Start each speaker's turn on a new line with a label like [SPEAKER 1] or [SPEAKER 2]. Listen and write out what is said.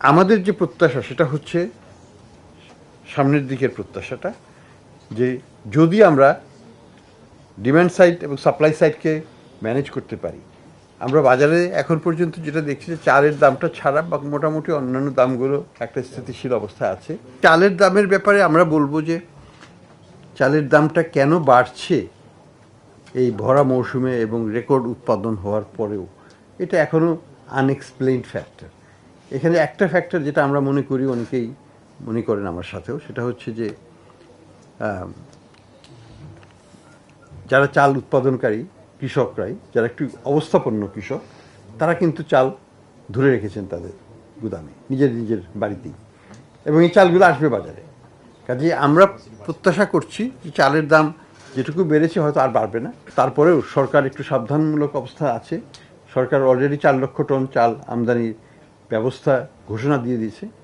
[SPEAKER 1] আমাদের যে প্রত্যাশা সেটা হচ্ছে সামনের দিকের প্রত্যাশাটা, যে যদি আমরা ডিমান্ড সাইড এবং সাপ্লাই সাইডকে ম্যানেজ করতে পারি, আমরা বাজারে এখন পর্যন্ত যেটা দেখছি যে চালের দামটা ছাড়া বা মোটামুটি অন্যান্য দামগুলো একটা স্থিতিশীল অবস্থায় আছে। চালের দামের ব্যাপারে আমরা বলবো যে চালের দামটা কেন বাড়ছে এই ভরা মৌসুমে এবং রেকর্ড উৎপাদন হওয়ার পরেও, এটা এখনও আনএক্সপ্লেইনড ফ্যাক্টর। এখানে একটা ফ্যাক্টর যেটা আমরা মনে করি, অনেকেই মনে করেন আমার সাথেও, সেটা হচ্ছে যে যারা চাল উৎপাদনকারী কৃষকরাই, যারা একটু অবস্থাপন্ন কৃষক, তারা কিন্তু চাল ধরে রেখেছেন তাদের গুদামে নিজের নিজের বাড়িতেই, এবং এই চালগুলো আসবে বাজারে। কাজে আমরা প্রত্যাশা করছি যে চালের দাম যেটুকু বেড়েছে হয়তো আর বাড়বে না। তারপরেও সরকার একটু সাবধানমূলক অবস্থা আছে। সরকার অলরেডি 4 লক্ষ টন চাল আমদানির ব্যবস্থা ঘোষণা দিয়ে দিয়েছে।